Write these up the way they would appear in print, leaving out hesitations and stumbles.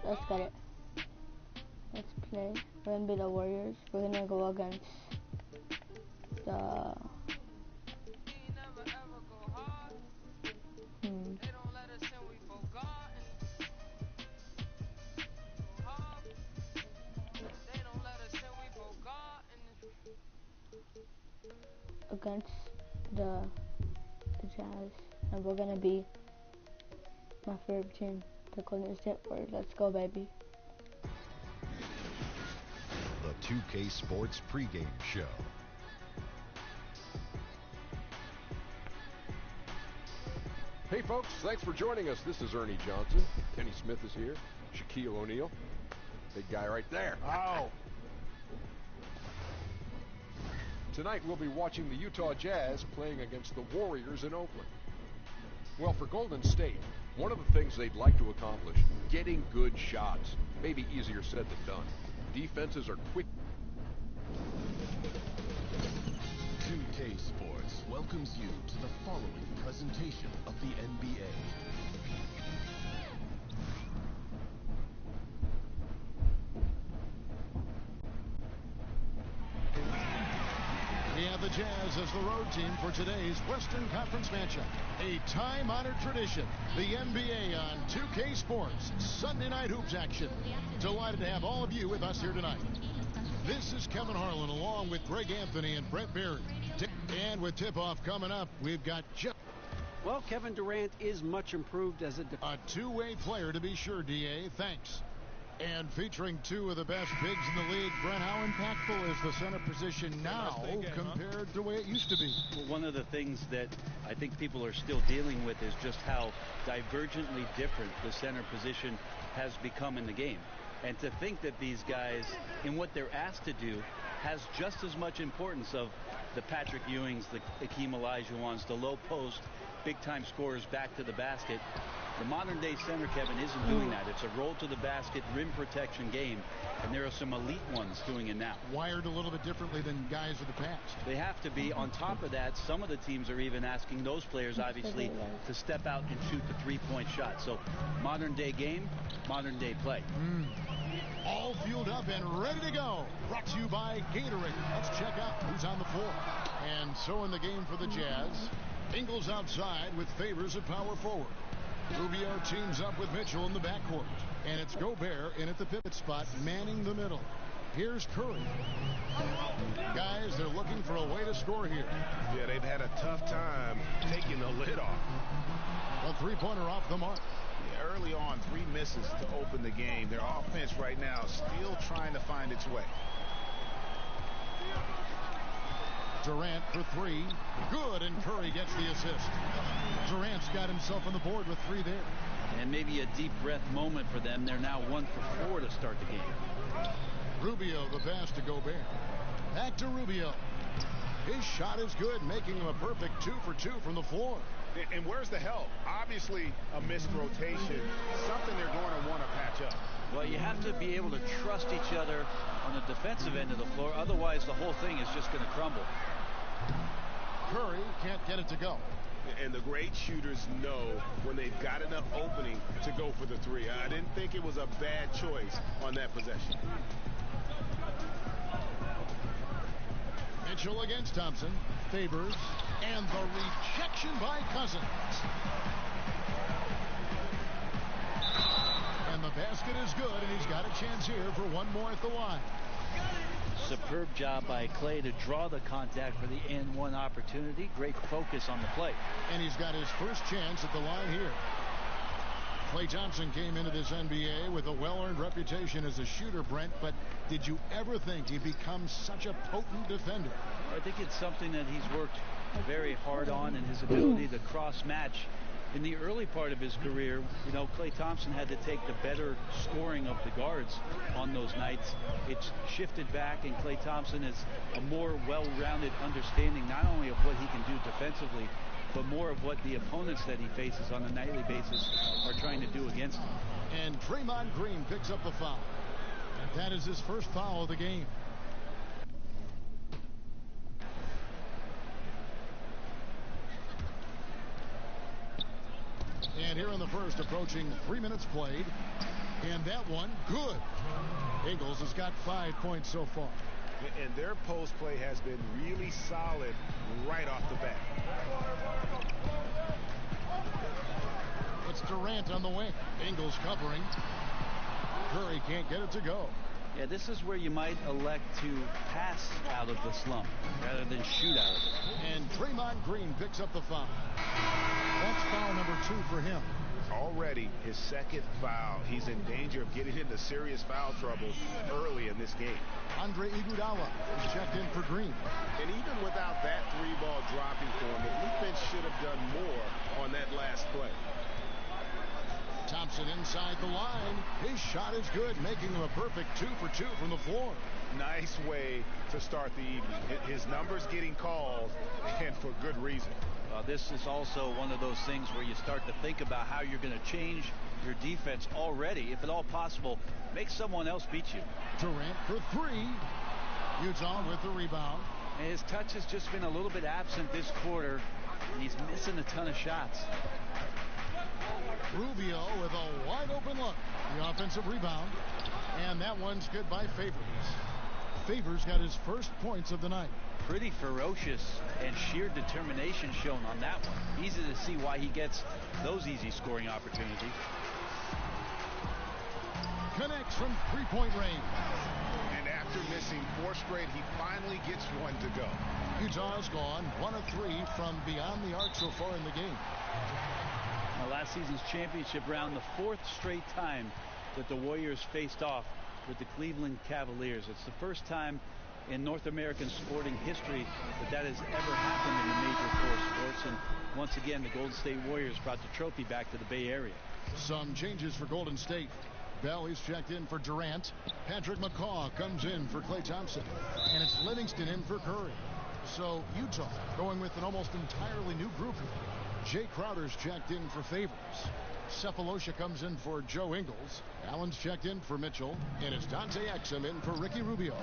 let's get it. Let's play. We're gonna be the Warriors. We're gonna go against the Jazz, and we're gonna be my favorite team, the Golden State Warriors. Let's go, baby. The 2K Sports pregame show. Hey folks, thanks for joining us. This is Ernie Johnson. Kenny Smith is here. Shaquille O'Neal. Big guy right there. Oh. Tonight we'll be watching the Utah Jazz playing against the Warriors in Oakland. Well, for Golden State, one of the things they'd like to accomplish, getting good shots. Maybe easier said than done. Defenses are quick. 2K Sports welcomes you to the following presentation of the NBA. We have the Jazz as the road team for today's Western Conference matchup. A time-honored tradition, the NBA on 2K Sports, Sunday night hoops action. Delighted to have all of you with us here tonight. This is Kevin Harlan along with Greg Anthony and Brett Barry. And with tip-off coming up, we've got Well, Kevin Durant is much improved as a two-way player to be sure, D.A. Thanks. And featuring two of the best bigs in the league, Brent, how impactful is the center position now compared to the way it used to be? Well, one of the things that I think people are still dealing with is just how divergently different the center position has become in the game. And to think that these guys, in what they're asked to do, has just as much importance of the Patrick Ewings, the Hakeem Olajuwons, the low post, big-time scorers back to the basket. The modern-day center, Kevin, isn't doing that. It's a roll-to-the-basket, rim protection game, and there are some elite ones doing it now. Wired a little bit differently than guys of the past. They have to be. On top of that, some of the teams are even asking those players, obviously, to step out and shoot the three-point shot. So, modern-day game, modern-day play. All fueled up and ready to go. Brought to you by Gatorade. Let's check out who's on the floor. And so in the game for the Jazz, Ingles outside with Favors at power forward. Rubio teams up with Mitchell in the backcourt. And it's Gobert in at the pivot spot, manning the middle. Here's Curry. Guys, they're looking for a way to score here. Yeah, they've had a tough time taking the lid off. A three-pointer off the mark. Yeah, early on, 3 misses to open the game. Their offense right now still trying to find its way. Durant for 3. Good, and Curry gets the assist. Durant's got himself on the board with 3 there. And maybe a deep breath moment for them. They're now 1 for 4 to start the game. Rubio, the pass to Gobert. Back to Rubio. His shot is good, making him a perfect 2 for 2 from the floor. And where's the help? Obviously, a missed rotation. Something they're going to want to patch up. Well, you have to be able to trust each other on the defensive end of the floor. Otherwise, the whole thing is just going to crumble. Curry can't get it to go. And the great shooters know when they've got enough opening to go for the 3. I didn't think it was a bad choice on that possession. Mitchell against Thompson. Favors. And the rejection by Cousins. And the basket is good, and he's got a chance here for one more at the line. Superb job by Clay to draw the contact for the N1 opportunity. Great focus on the play. And he's got his first chance at the line here. Klay Thompson came into this NBA with a well-earned reputation as a shooter, Brent, but did you ever think he'd become such a potent defender? I think it's something that he's worked very hard on, and his ability to cross-match. In the early part of his career, you know, Klay Thompson had to take the better scoring of the guards on those nights. It's shifted back, and Klay Thompson is a more well-rounded understanding not only of what he can do defensively, but more of what the opponents that he faces on a nightly basis are trying to do against him. And Draymond Green picks up the foul. That is his first foul of the game. And here in the first, approaching 3 minutes played, And that one, good. Ingles has got 5 points so far. And their post play has been really solid right off the bat. It's Durant on the wing. Ingles covering. Curry can't get it to go. Yeah, this is where you might elect to pass out of the slump rather than shoot out of it. And Draymond Green picks up the foul. That's foul number 2 for him. Already his second foul. He's in danger of getting into serious foul trouble early in this game. Andre Iguodala is checked in for Green. And even without that 3-ball dropping for him, the defense should have done more on that last play. Thompson inside the line. His shot is good, making him a perfect 2 for 2 from the floor. Nice way to start the evening. His numbers getting called, and for good reason. This is also one of those things where you start to think about how you're going to change your defense already. If at all possible, make someone else beat you. Durant for 3. Utah with the rebound. And his touch has just been a little bit absent this quarter, and he's missing a ton of shots. Rubio with a wide open look. The offensive rebound. And that one's good by Favors. Favors got his first points of the night. Pretty ferocious and sheer determination shown on that one. Easy to see why he gets those easy scoring opportunities. Connects from 3-point range. And after missing 4 straight, he finally gets one to go. Utah's gone 1 of 3 from beyond the arc so far in the game. Now, last season's championship round, the 4th straight time that the Warriors faced off with the Cleveland Cavaliers. It's the first time in North American sporting history that has ever happened in the major 4 sports. And once again, the Golden State Warriors brought the trophy back to the Bay Area. Some changes for Golden State. Bell is checked in for Durant. Patrick McCaw comes in for Klay Thompson. And it's Livingston in for Curry. So Utah going with an almost entirely new group here. Jay Crowder's checked in for Favors. Cephalosha comes in for Joe Ingles. Allen's checked in for Mitchell. And it's Dante Exum in for Ricky Rubio.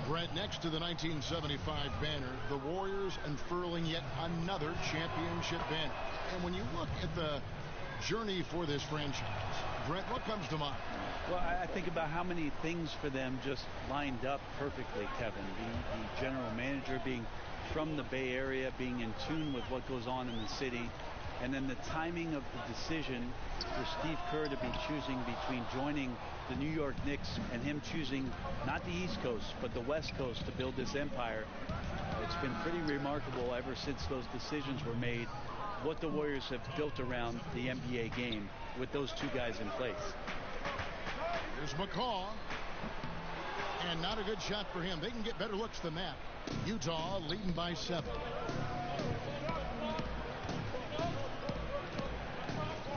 Right next to the 1975 banner, the Warriors unfurling yet another championship banner. And when you look at the journey for this franchise, Brett, what comes to mind? Well, I think about how many things for them just lined up perfectly, Kevin. The general manager being from the Bay Area, being in tune with what goes on in the city, and then the timing of the decision for Steve Kerr to be choosing between joining the New York Knicks and him choosing not the East Coast but the West Coast to build this empire. It's been pretty remarkable ever since those decisions were made, what the Warriors have built around the NBA game with those 2 guys in place. Here's McCaw. And not a good shot for him. They can get better looks than that. Utah leading by 7.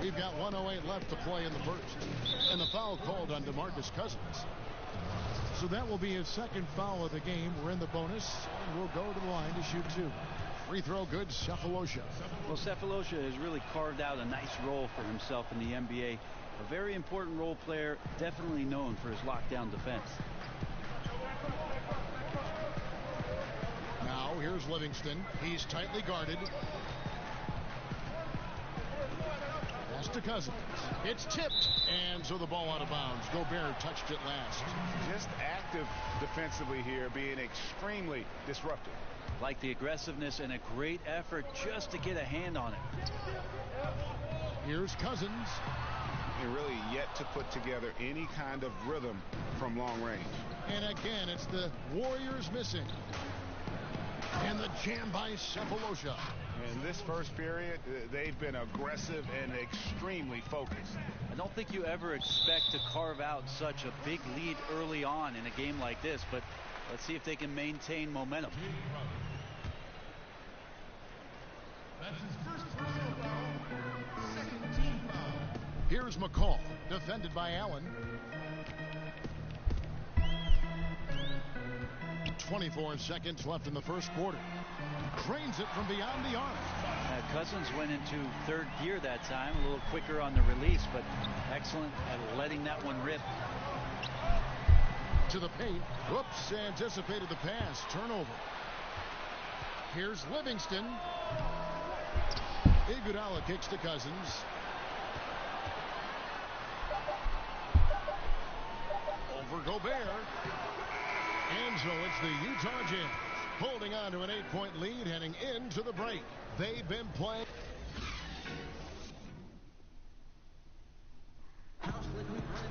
We've got 1:08 left to play in the first. And the foul called on DeMarcus Cousins. So that will be his second foul of the game. We're in the bonus. And we'll go to the line to shoot 2. Free throw good, Cephalosha. Well, Cephalosha has really carved out a nice role for himself in the NBA. A very important role player, definitely known for his lockdown defense. Now here's Livingston. He's tightly guarded. Pass to Cousins. It's tipped. And so the ball out of bounds. Gobert touched it last. Just active defensively here, being extremely disruptive. Like the aggressiveness and a great effort just to get a hand on it. Here's Cousins. And really yet to put together any kind of rhythm from long range. And again, it's the Warriors missing. And the jam by Cephalosha. In this first period, they've been aggressive and extremely focused. I don't think you ever expect to carve out such a big lead early on in a game like this, but let's see if they can maintain momentum. That's his first personal foul. Second team foul. Here's McCall, defended by Allen. 24 seconds left in the first quarter. Cranes it from beyond the arc. Cousins went into 3rd gear that time, a little quicker on the release, but excellent at letting that one rip. To the paint. Whoops, anticipated the pass. Turnover. Here's Livingston. Iguodala kicks to Cousins. Gobert. And so it's the Utah Jazz holding on to an 8-point lead heading into the break. They've been playing.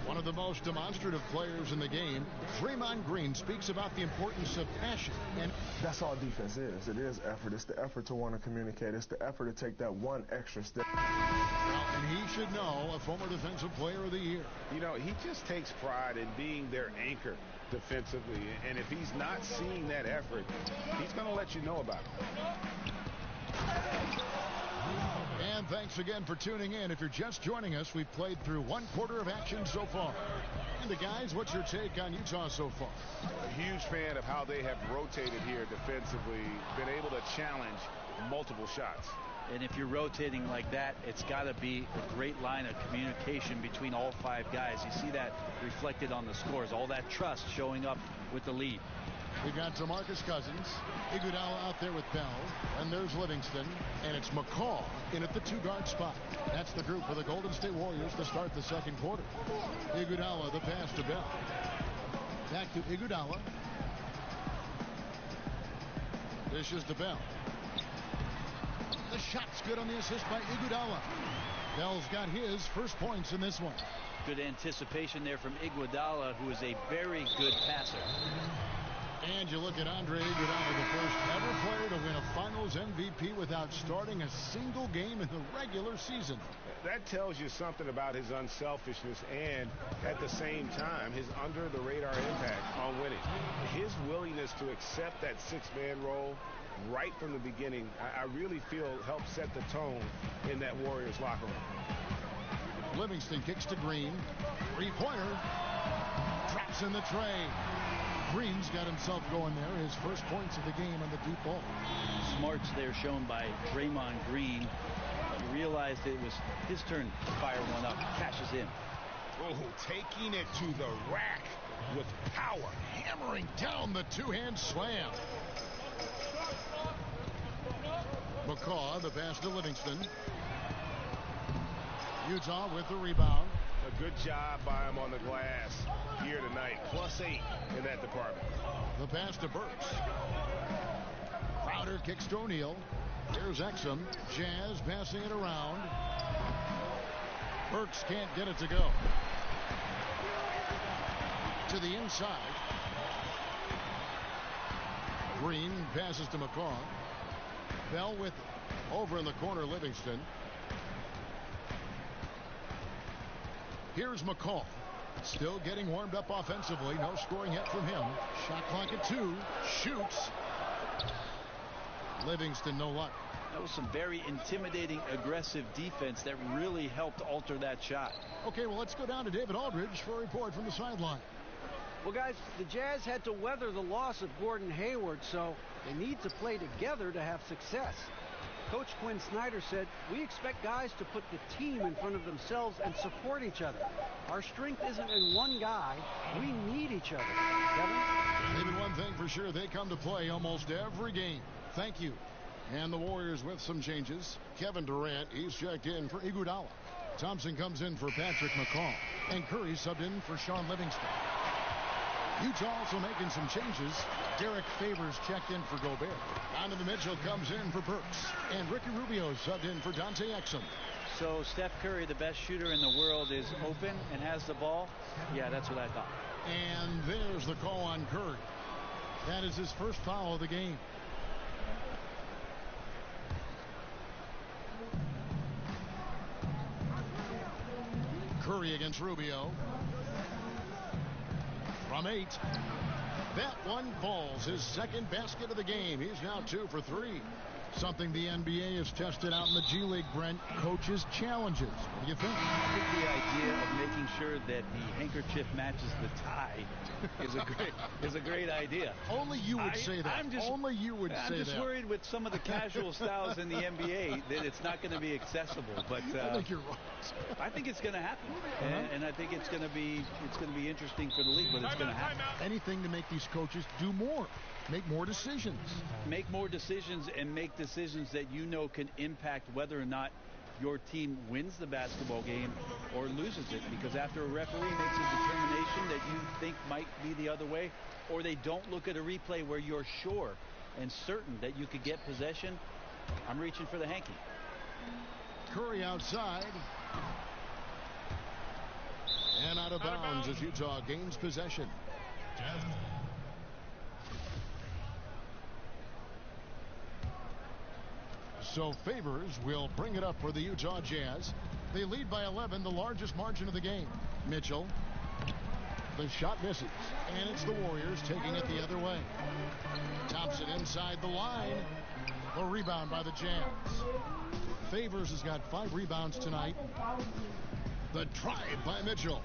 One of the most demonstrative players in the game, Draymond Green, speaks about the importance of passion. And that's all defense is. It is effort. It's the effort to want to communicate. It's the effort to take that one extra step. Well, and he should know, a former Defensive Player of the Year. You know, he just takes pride in being their anchor defensively. And if he's not seeing that effort, he's going to let you know about it. And thanks again for tuning in. If you're just joining us, we've played through 1/4 of action so far. And guys, what's your take on Utah so far? A huge fan of how they have rotated here defensively, been able to challenge multiple shots. And if you're rotating like that, it's got to be a great line of communication between all 5 guys. You see that reflected on the scores, all that trust showing up with the lead. We've got DeMarcus Cousins, Iguodala out there with Bell, and there's Livingston, and it's McCaw in at the 2-guard spot. That's the group for the Golden State Warriors to start the second quarter. Iguodala, the pass to Bell. Back to Iguodala. Dishes to Bell. The shot's good on the assist by Iguodala. Bell's got his first points in this one. Good anticipation there from Iguodala, who is a very good passer. And you look at Andre Iguodala, the first ever player to win a Finals MVP without starting a single game in the regular season. That tells you something about his unselfishness and, at the same time, his under-the-radar impact on winning. His willingness to accept that 6-man role right from the beginning, I really feel helped set the tone in that Warriors locker room. Livingston kicks to Green. 3-pointer. Drops in the tray. Green's got himself going there. His first points of the game on the deep ball. Smarts there shown by Draymond Green. He realized it was his turn to fire one up. Cashes in. Oh, taking it to the rack with power. Hammering down the 2-hand slam. McCaw, the pass to Livingston. Utah with the rebound. A good job by him on the glass here tonight. +8 in that department. The pass to Burks. Crowder kicks to O'Neal. Here's Exum. Jazz passing it around. Burks can't get it to go. To the inside. Green passes to McCaw. Bell with it. Over in the corner, Livingston. Here's McCaw. Still getting warmed up offensively. No scoring yet from him. Shot clock at 2. Shoots. Livingston, no luck. That was some very intimidating, aggressive defense that really helped alter that shot. Okay, well, let's go down to David Aldridge for a report from the sideline. Well, guys, the Jazz had to weather the loss of Gordon Hayward, so they need to play together to have success. Coach Quinn Snyder said, "We expect guys to put the team in front of themselves and support each other. Our strength isn't in one guy. We need each other." Kevin? Even one thing for sure, they come to play almost every game. Thank you. And the Warriors with some changes. Kevin Durant, he's checked in for Iguodala. Thompson comes in for Patrick McCaw. And Curry subbed in for Sean Livingston. Utah also making some changes. Derek Favors checked in for Gobert. Donovan Mitchell comes in for Burks. And Ricky Rubio subbed in for Dante Exum. So Steph Curry, the best shooter in the world, is open and has the ball? Yeah, that's what I thought. And there's the call on Curry. That is his first foul of the game. Curry against Rubio. From 8. That one falls. His second basket of the game. He's now 2 for 3. Something the NBA has tested out in the G League, Brent. Coaches' challenges. What do you think? I think the idea of making sure that the handkerchief matches the tie is a great idea. Only you would say that. Only you would say that. I'm just worried with some of the casual styles in the NBA that it's not going to be accessible. But I think you're right. I think it's going to happen, and I think it's going to be interesting for the league. But it's going to happen. Anything to make these coaches do more. Make more decisions. Make more decisions and make decisions that you know can impact whether or not your team wins the basketball game or loses it, because after a referee makes a determination that you think might be the other way, or they don't look at a replay where you're sure and certain that you could get possession, I'm reaching for the hanky. Curry outside. And out of bounds as Utah gains possession. So Favors will bring it up for the Utah Jazz. They lead by 11, the largest margin of the game. Mitchell. The shot misses. And it's the Warriors taking it the other way. Thompson inside the line. A rebound by the Jazz. Favors has got 5 rebounds tonight. The drive by Mitchell.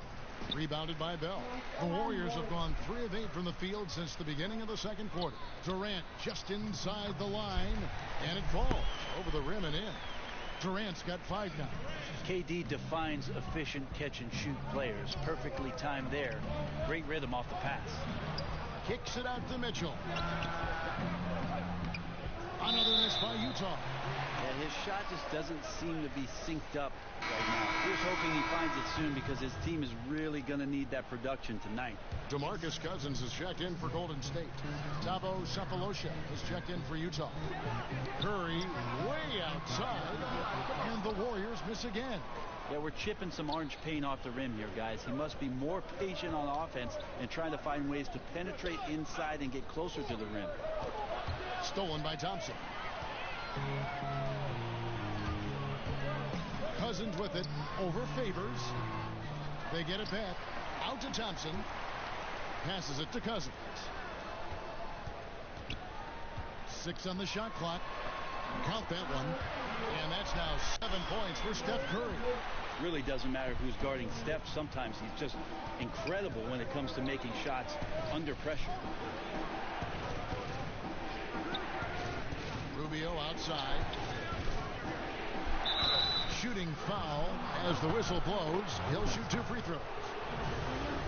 Rebounded by Bell. The Warriors have gone 3 of 8 from the field since the beginning of the second quarter. Durant just inside the line, and it falls over the rim and in. Durant's got 5 now. KD defines efficient catch-and-shoot players. Perfectly timed there. Great rhythm off the pass. Kicks it out to Mitchell. Another miss by Utah. Yeah, his shot just doesn't seem to be synced up right now. Here's hoping he finds it soon, because his team is really going to need that production tonight. DeMarcus Cousins is checked in for Golden State. Thabo Sefolosha is checked in for Utah. Curry way outside, and the Warriors miss again. Yeah, we're chipping some orange paint off the rim here, guys. He must be more patient on offense and trying to find ways to penetrate inside and get closer to the rim. Stolen by Thompson. Cousins with it over Favors. They get it back. Out to Thompson. Passes it to Cousins. 6 on the shot clock. Count that one. And that's now 7 points for Steph Curry. Really doesn't matter who's guarding Steph. Sometimes he's just incredible when it comes to making shots under pressure. Rubio outside. Shooting foul as the whistle blows. He'll shoot 2 free throws.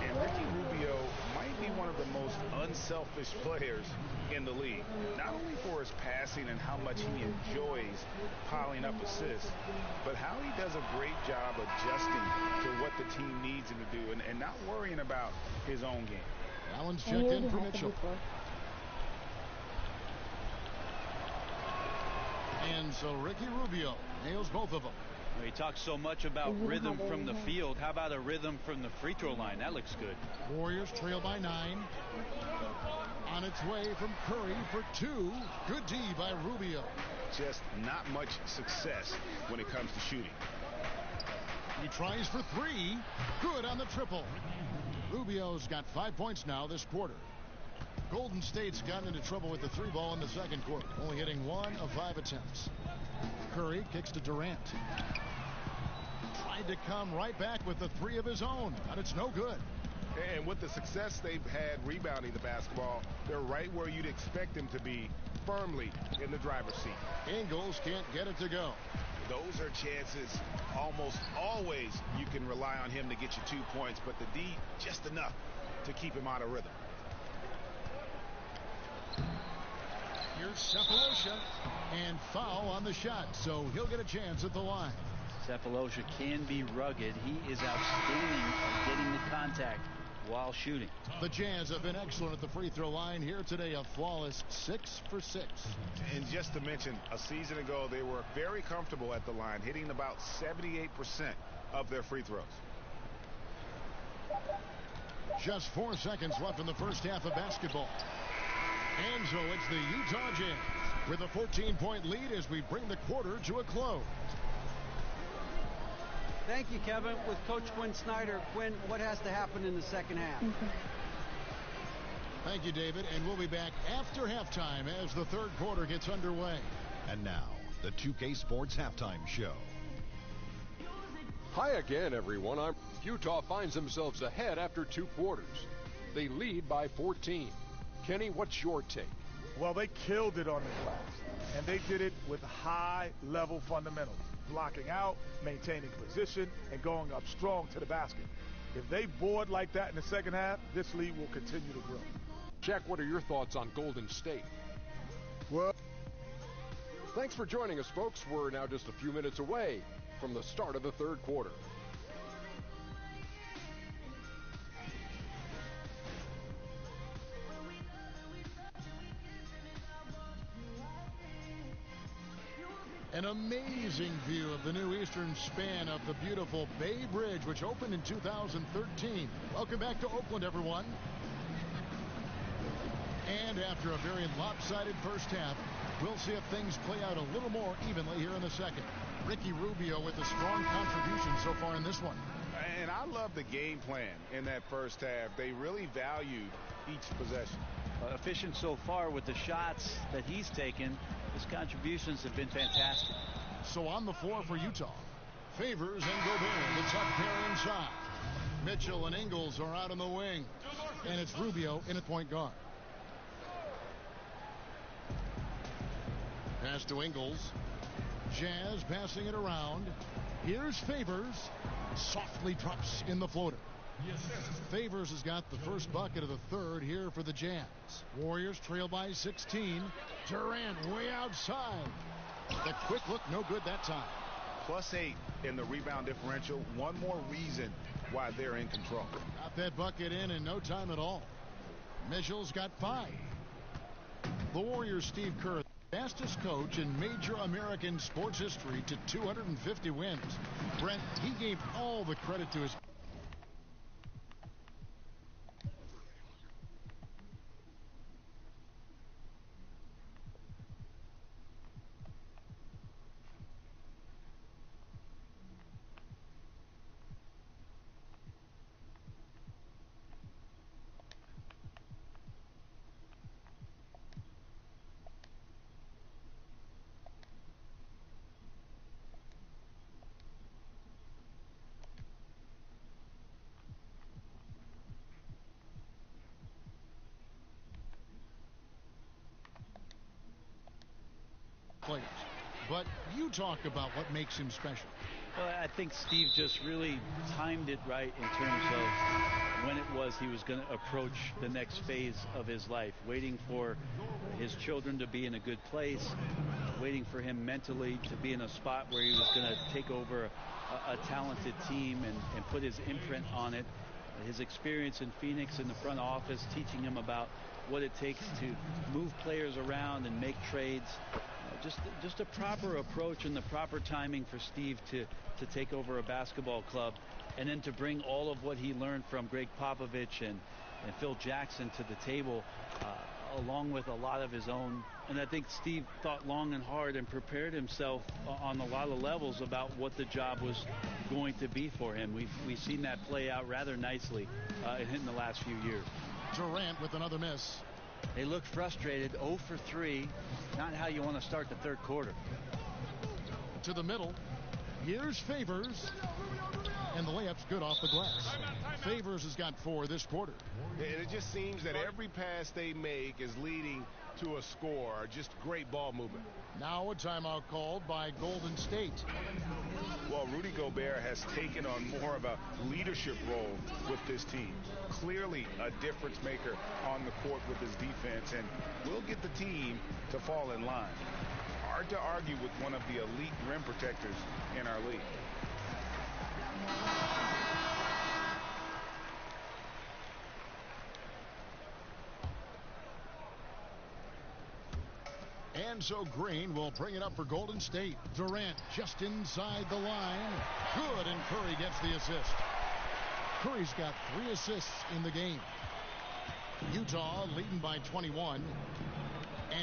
And Ricky Rubio might be one of the most unselfish players in the league. Not only for his passing and how much he enjoys piling up assists, but how he does a great job adjusting to what the team needs him to do and not worrying about his own game. Allen's checked in for Mitchell. And so Ricky Rubio nails both of them. He talks so much about rhythm from the field. How about a rhythm from the free throw line? That looks good. Warriors trail by 9. On its way from Curry for 2. Good D by Rubio. Just not much success when it comes to shooting. He tries for 3. Good on the triple. Rubio's got 5 points now this quarter. Golden State's gotten into trouble with the 3 ball in the second quarter, only hitting 1 of 5 attempts. Curry kicks to Durant. Tried to come right back with the 3 of his own, but it's no good. And with the success they've had rebounding the basketball, they're right where you'd expect them to be, firmly in the driver's seat. Ingles can't get it to go. Those are chances almost always you can rely on him to get you 2 points, but the D just enough to keep him out of rhythm. Here's Sefolosha, and foul on the shot, so he'll get a chance at the line. Sefolosha can be rugged. He is outstanding at getting the contact while shooting. The Jazz have been excellent at the free throw line here today, a flawless 6 for 6. And just to mention, a season ago they were very comfortable at the line, hitting about 78% of their free throws. Just 4 seconds left in the first half of basketball. And so it's the Utah Jazz with a 14-point lead as we bring the quarter to a close. Thank you, Kevin. With Coach Quinn Snyder. Quinn, what has to happen in the second half? Thank you, David. And we'll be back after halftime as the third quarter gets underway. And now, the 2K Sports Halftime Show. Hi again, everyone. Utah finds themselves ahead after 2 quarters. They lead by 14. Kenny, what's your take? Well, they killed it on the glass, and they did it with high-level fundamentals, blocking out, maintaining position, and going up strong to the basket. If they board like that in the second half, this lead will continue to grow. Jack, what are your thoughts on Golden State? Well, thanks for joining us, folks. We're now just a few minutes away from the start of the third quarter. An amazing view of the new eastern span of the beautiful Bay Bridge, which opened in 2013. Welcome back to Oakland, everyone. And after a very lopsided first half, we'll see if things play out a little more evenly here in the second. Ricky Rubio with a strong contribution so far in this one. And I love the game plan in that first half. They really valued each possession. Efficient so far with the shots that he's taken. His contributions have been fantastic. So on the floor for Utah, Favors and Gobert, the tuck pair inside. Mitchell and Ingles are out on the wing. And it's Rubio in at point guard. Pass to Ingles. Jazz passing it around. Here's Favors. Softly drops in the floater. Favors has got the first bucket of the third here for the Jazz. Warriors trail by 16. Durant way outside. The quick look, no good that time. +8 in the rebound differential. One more reason why they're in control. Got that bucket in no time at all. Mitchell's got 5. The Warriors' Steve Kerr, fastest coach in major American sports history to 250 wins. Brent, he gave all the credit to his players. But you talk about what makes him special. Well, I think Steve just really timed it right in terms of when it was he was going to approach the next phase of his life, waiting for his children to be in a good place, waiting for him mentally to be in a spot where he was going to take over a talented team and put his imprint on it. His experience in Phoenix in the front office, teaching him about what it takes to move players around and make trades. Just a proper approach and the proper timing for Steve to take over a basketball club, and then to bring all of what he learned from Greg Popovich and Phil Jackson to the table, along with a lot of his own. And I think Steve thought long and hard and prepared himself on a lot of levels about what the job was going to be for him. We've seen that play out rather nicely in the last few years. Durant with another miss. They look frustrated. 0 for 3. Not how you want to start the third quarter. To the middle. Here's Favors. And the layup's good off the glass. Favors has got 4 this quarter. And it just seems that every pass they make is leading to a score. Just great ball movement. Now a timeout called by Golden State. Well, Rudy Gobert has taken on more of a leadership role with this team. Clearly a difference maker on the court with his defense, and will get the team to fall in line. Hard to argue with one of the elite rim protectors in our league. And so Green will bring it up for Golden State. Durant just inside the line. Good, and Curry gets the assist. Curry's got 3 assists in the game. Utah leading by 21.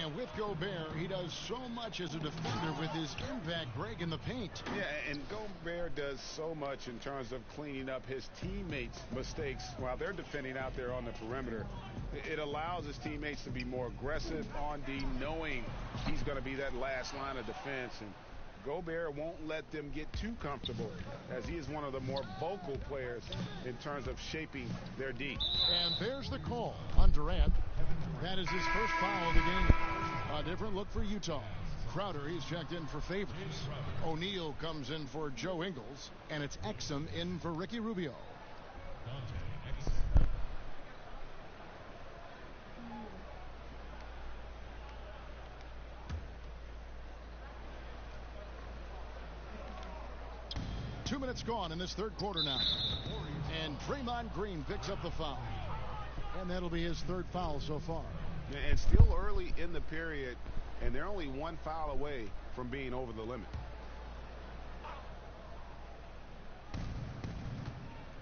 And with Gobert, he does so much as a defender with his impact, Greg, in the paint. Yeah, and Gobert does so much in terms of cleaning up his teammates' mistakes while they're defending out there on the perimeter. It allows his teammates to be more aggressive on D, knowing he's going to be that last line of defense. And Gobert won't let them get too comfortable, as he is one of the more vocal players in terms of shaping their D. And there's the call on Durant. That is his first foul of the game. A different look for Utah. Crowder, he's checked in for Favors. O'Neal comes in for Joe Ingles. And it's Exum in for Ricky Rubio. 2 minutes gone in this third quarter now. And Draymond Green picks up the foul. And that'll be his third foul so far. And still early in the period, and they're only one foul away from being over the limit.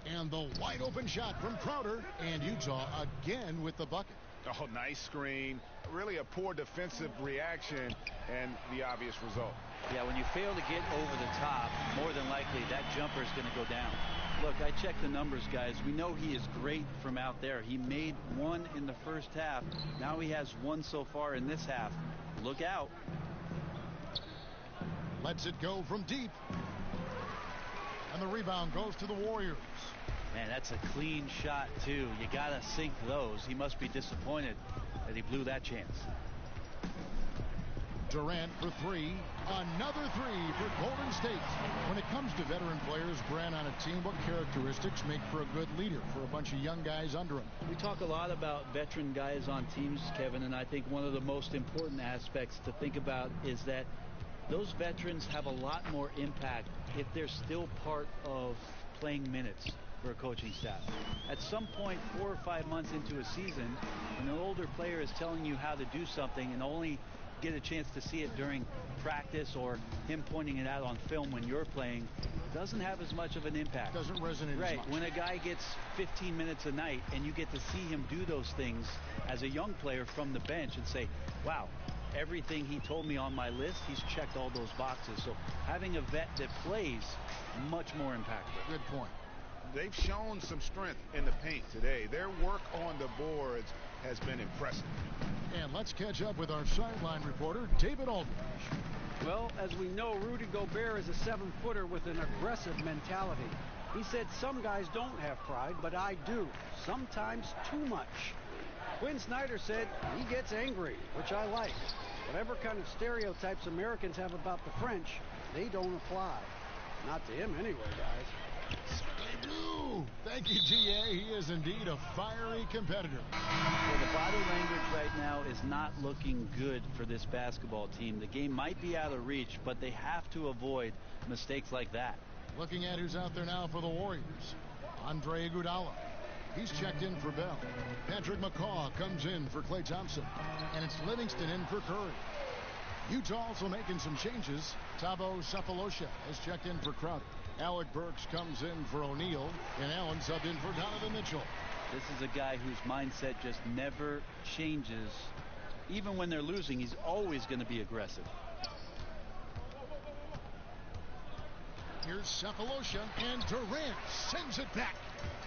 And the wide open shot from Crowder, and Utah again with the bucket. Oh, nice screen. Really a poor defensive reaction, and the obvious result. Yeah, when you fail to get over the top, more than likely that jumper is going to go down. Look, I checked the numbers, guys. We know he is great from out there. He made one in the first half. Now he has one so far in this half. Look out. Lets it go from deep. And the rebound goes to the Warriors. Man, that's a clean shot, too. You got to sink those. He must be disappointed that he blew that chance. Durant for three. Another three for Golden State. When it comes to veteran players, Brand, on a team, what characteristics make for a good leader for a bunch of young guys under him? We talk a lot about veteran guys on teams, Kevin, and I think one of the most important aspects to think about is that those veterans have a lot more impact if they're still part of playing minutes for a coaching staff. At some point, 4 or 5 months into a season, when an older player is telling you how to do something and only get a chance to see it during practice or him pointing it out on film when you're playing, doesn't have as much of an impact. Doesn't resonate right. as much. When a guy gets 15 minutes a night and you get to see him do those things as a young player from the bench and say, wow, everything he told me on my list, he's checked all those boxes. So having a vet that plays, much more impactful. Good point. They've shown some strength in the paint today. Their work on the boards has been impressive. And let's catch up with our sideline reporter, David Aldridge. Well, as we know, Rudy Gobert is a 7-footer with an aggressive mentality. He said some guys don't have pride, but I do. Sometimes too much. Quinn Snyder said he gets angry, which I like. Whatever kind of stereotypes Americans have about the French, they don't apply. Not to him anyway, guys. They do. Thank you, G.A. He is indeed a fiery competitor. Well, the body language right now is not looking good for this basketball team. The game might be out of reach, but they have to avoid mistakes like that. Looking at who's out there now for the Warriors. Andre Iguodala. He's checked in for Bell. Patrick McCaw comes in for Klay Thompson. And it's Livingston in for Curry. Utah also making some changes. Thabo Sefolosha has checked in for Crowder. Alec Burks comes in for O'Neal, and Allen subbed in for Donovan Mitchell. This is a guy whose mindset just never changes. Even when they're losing, he's always going to be aggressive. Here's Sefolosha, and Durant sends it back.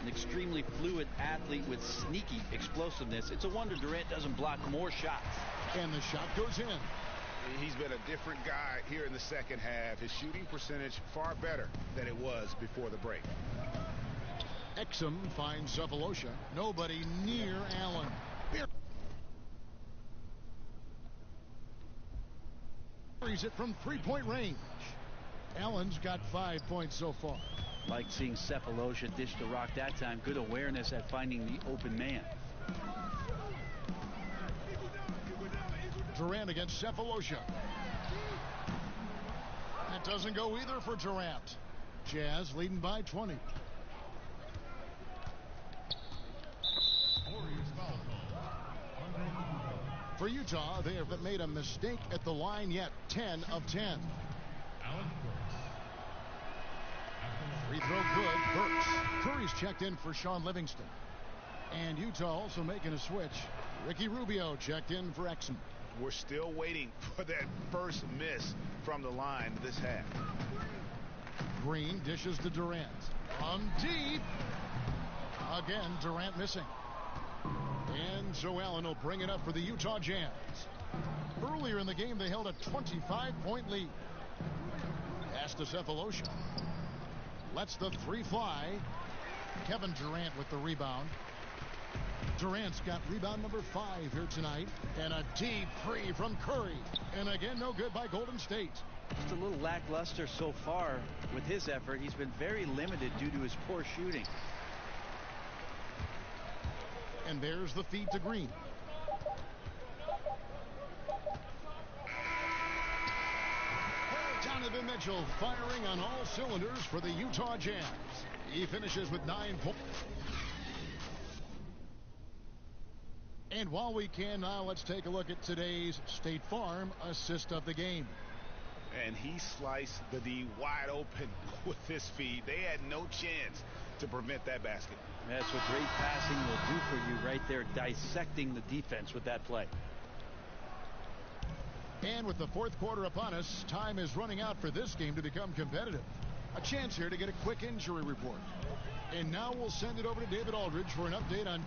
An extremely fluid athlete with sneaky explosiveness. It's a wonder Durant doesn't block more shots. And the shot goes in. He's been a different guy here in the second half. His shooting percentage far better than it was before the break. Exum finds Sefolosha. Nobody near Allen. Buries it from three-point range. Allen's got 5 points so far. Like seeing Sefolosha dish the rock that time. Good awareness at finding the open man. Durant against Sefolosha. That doesn't go either for Durant. Jazz leading by 20. For Utah, they haven't made a mistake at the line yet. 10 of 10. Free throw good. Burks. Curry's checked in for Sean Livingston. And Utah also making a switch. Ricky Rubio checked in for Exum. We're still waiting for that first miss from the line this half. Green dishes to Durant. On deep. Again, Durant missing. And so Allen will bring it up for the Utah Jazz. Earlier in the game, they held a 25-point lead. Pass to Sefolosha. Lets the three fly. Kevin Durant with the rebound. Durant's got rebound number 5 here tonight. And a deep three from Curry. And again, no good by Golden State. Just a little lackluster so far with his effort. He's been very limited due to his poor shooting. And there's the feed to Green. Down Donovan Mitchell firing on all cylinders for the Utah Jazz. He finishes with 9 points. And while we can now, let's take a look at today's State Farm assist of the game. And he sliced the D wide open with his feed. They had no chance to prevent that basket. That's what great passing will do for you right there, dissecting the defense with that play. And with the fourth quarter upon us, time is running out for this game to become competitive. A chance here to get a quick injury report. And now we'll send it over to David Aldridge for an update on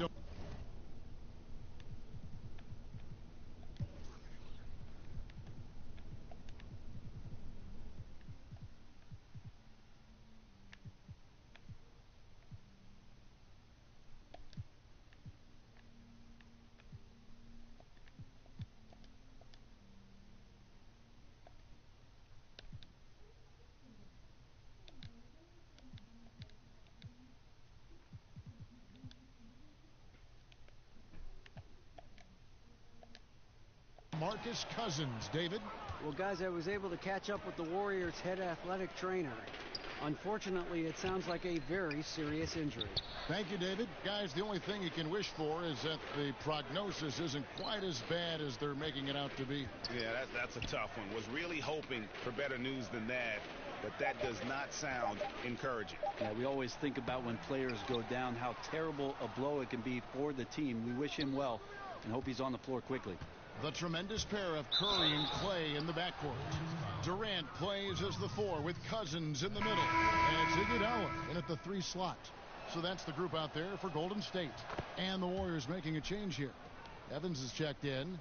Marcus Cousins. David? Well, guys, I was able to catch up with the Warriors' head athletic trainer. Unfortunately, it sounds like a very serious injury. Thank you, David. Guys, the only thing you can wish for is that the prognosis isn't quite as bad as they're making it out to be. Yeah, that's a tough one. Was really hoping for better news than that, but that does not sound encouraging. Yeah, we always think about when players go down, how terrible a blow it can be for the team. We wish him well and hope he's on the floor quickly. The tremendous pair of Curry and Clay in the backcourt. Durant plays as the 4 with Cousins in the middle. And it's Iguodala in at the 3 slot. So that's the group out there for Golden State. And the Warriors making a change here. Evans is checked in.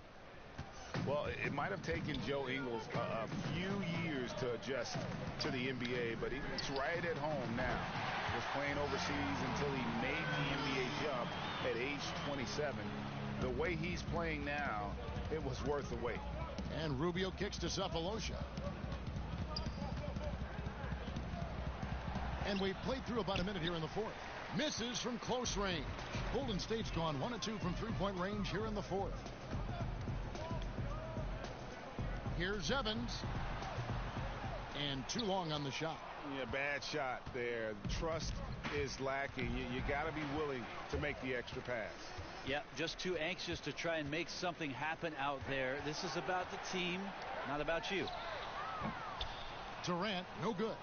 Well, it might have taken Joe Ingles a few years to adjust to the NBA, but he's right at home now. Was playing overseas until he made the NBA jump at age 27. The way he's playing now, it was worth the wait. And Rubio kicks to Cephalosha. And we've played through about a minute here in the fourth. Misses from close range. Golden State's gone 1 of 2 from three-point range here in the fourth. Here's Evans. And too long on the shot. Yeah, bad shot there. Trust is lacking. You got to be willing to make the extra pass. Yeah, just too anxious to try and make something happen out there. This is about the team, not about you. Durant, no good.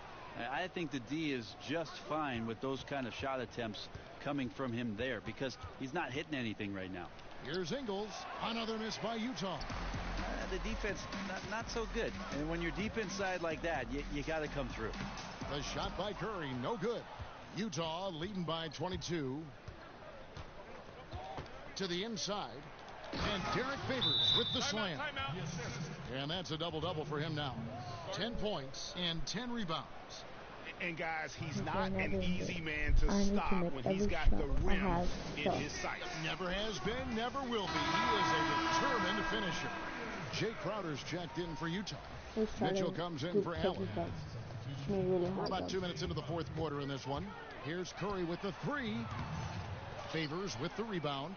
I think the D is just fine with those kind of shot attempts coming from him there because he's not hitting anything right now. Here's Ingles. Another miss by Utah. The defense, not so good. And when you're deep inside like that, you got to come through. The shot by Curry, no good. Utah leading by 22. To the inside. And Derek Favors with the slam. And that's a double-double for him now. 10 points and 10 rebounds. And guys, he's not an easy man to stop when he's got the rim in his sights. Never has been, never will be. He is a determined finisher. Jay Crowder's checked in for Utah. Mitchell comes in for Allen. We're about 2 minutes into the fourth quarter in this one. Here's Curry with the 3. Favors with the rebound.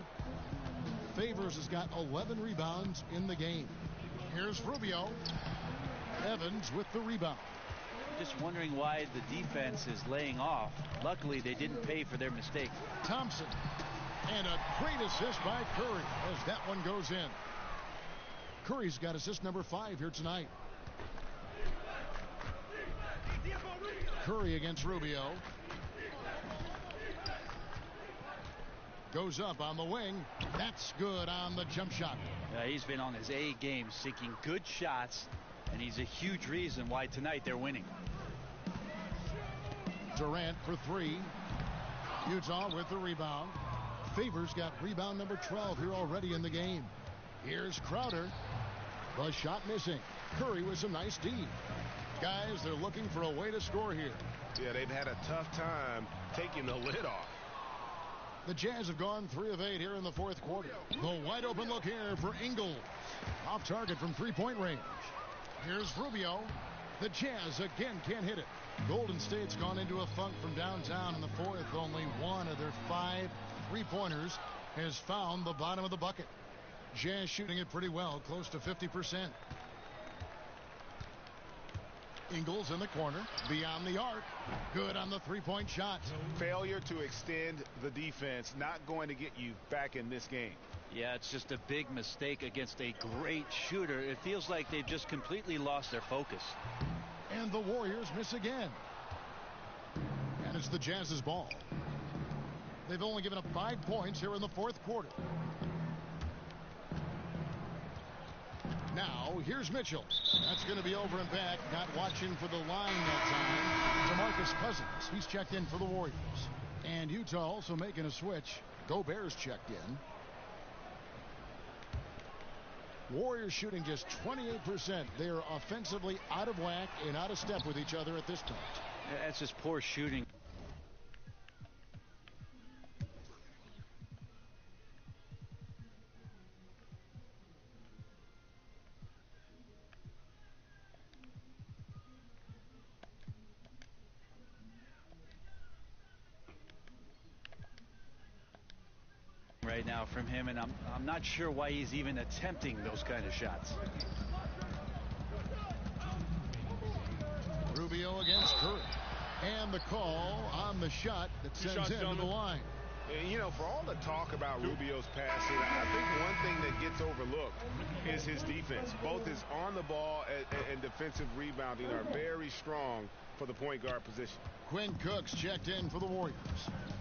Favors has got 11 rebounds in the game. Here's Rubio. Evans with the rebound. Just wondering why the defense is laying off. Luckily, they didn't pay for their mistake. Thompson. And a great assist by Curry as that one goes in. Curry's got assist number 5 here tonight. Curry against Rubio. Goes up on the wing. That's good on the jump shot. He's been on his A game, seeking good shots, and he's a huge reason why tonight they're winning. Durant for 3. Utah with the rebound. Favors got rebound number 12 here already in the game. Here's Crowder. The shot missing. Curry with some nice D. Guys, they're looking for a way to score here. Yeah, they've had a tough time taking the lid off. The Jazz have gone 3 of 8 here in the fourth quarter. The wide open look here for Ingles. Off target from three-point range. Here's Rubio. The Jazz again can't hit it. Golden State's gone into a funk from downtown in the fourth. Only one of their 5 three-pointers has found the bottom of the bucket. Jazz shooting it pretty well, close to 50%. Ingles in the corner, beyond the arc. Good on the three-point shot. Failure to extend the defense, not going to get you back in this game. Yeah, it's just a big mistake against a great shooter. It feels like they've just completely lost their focus. And the Warriors miss again. And it's the Jazz's ball. They've only given up 5 points here in the fourth quarter. Now, here's Mitchell. That's going to be over and back. Not watching for the line that time. DeMarcus Cousins. He's checked in for the Warriors. And Utah also making a switch. Gobert's checked in. Warriors shooting just 28%. They are offensively out of whack and out of step with each other at this point. That's just poor shooting. Right now from him, and I'm not sure why he's even attempting those kind of shots. Rubio against Curry, and the call on the shot that sends him to the line. You know, for all the talk about Rubio's passing, I think one thing that gets overlooked is his defense. Both his on the ball and defensive rebounding are very strong for the point guard position. Quinn Cook's checked in for the Warriors.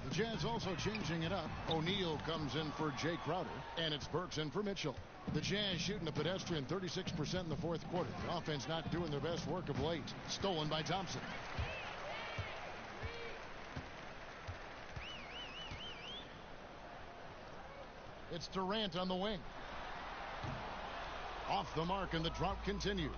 The Jazz also changing it up. O'Neal comes in for Jay Crowder, and it's Burks in for Mitchell. The Jazz shooting a pedestrian 36% in the fourth quarter. The offense not doing their best work of late. Stolen by Thompson. It's Durant on the wing. Off the mark, and the drought continues.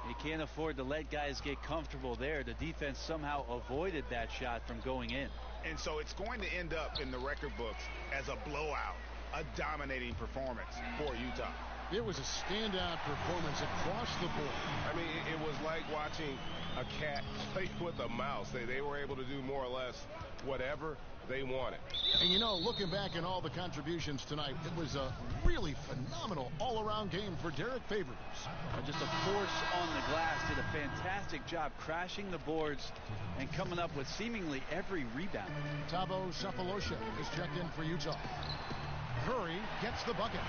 You can't afford to let guys get comfortable there. The defense somehow avoided that shot from going in. And so it's going to end up in the record books as a blowout, a dominating performance for Utah. It was a standout performance across the board. I mean, it was like watching a cat play with a mouse. They were able to do more or less whatever they wanted. And you know, looking back at all the contributions tonight, it was a really phenomenal all-around game for Derek Favors. Just a force on the glass. Did a fantastic job crashing the boards and coming up with seemingly every rebound. Thabo Sefolosha is checked in for Utah. Curry gets the bucket.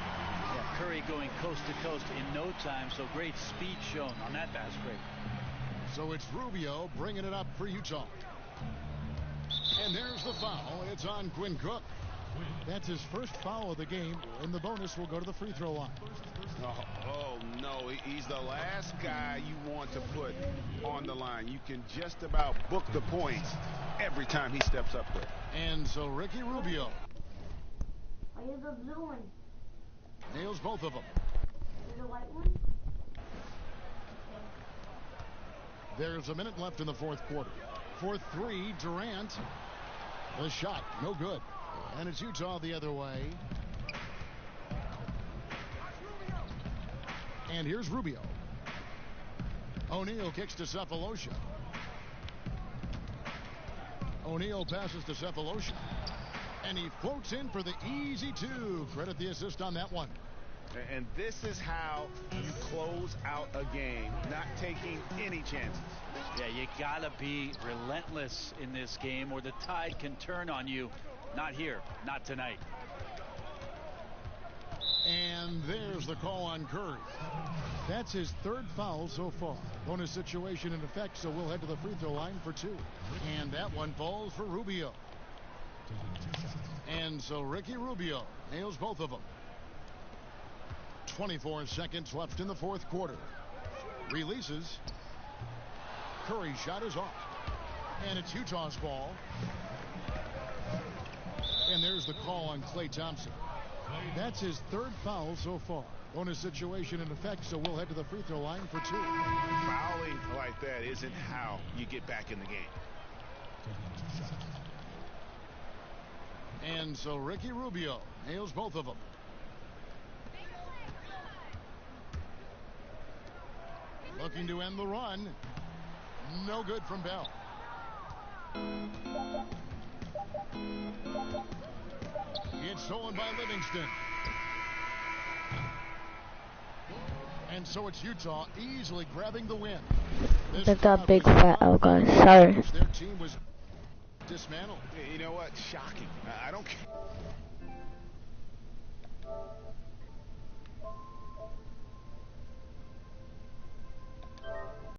Yeah, Curry going coast to coast in no time, so great speed shown on that fast break. So it's Rubio bringing it up for Utah. And there's the foul. It's on Quinn Cook. That's his first foul of the game, and the bonus will go to the free throw line. Oh, no, he's the last guy you want to put on the line. You can just about book the points every time he steps up there. And so Ricky Rubio Where's the blue one? nails both of them. There's a white one? There's a minute left in the fourth quarter. For three, Durant. The shot, no good. And it's Utah the other way. And here's Rubio. O'Neal kicks to Sefolosha. O'Neal passes to Sefolosha. And he floats in for the easy two. Credit the assist on that one. And this is how you close out a game, not taking any chances. Yeah, you gotta be relentless in this game or the tide can turn on you. Not here, not tonight. And there's the call on Curry. That's his third foul so far. Bonus situation in effect, so we'll head to the free throw line for two. And that one falls for Rubio. And so Ricky Rubio nails both of them. 24 seconds left in the fourth quarter. Releases. Curry's shot is off. And it's Utah's ball. And there's the call on Klay Thompson. That's his third foul so far. Bonus situation in effect, so we'll head to the free throw line for two. Fouling like that isn't how you get back in the game. And so Ricky Rubio nails both of them. Looking to end the run. No good from Bell. It's stolen by Livingston. And so it's Utah easily grabbing the win. Like that big fat L, guys. Sorry. Their team was dismantled. You know what? Shocking. I don't care.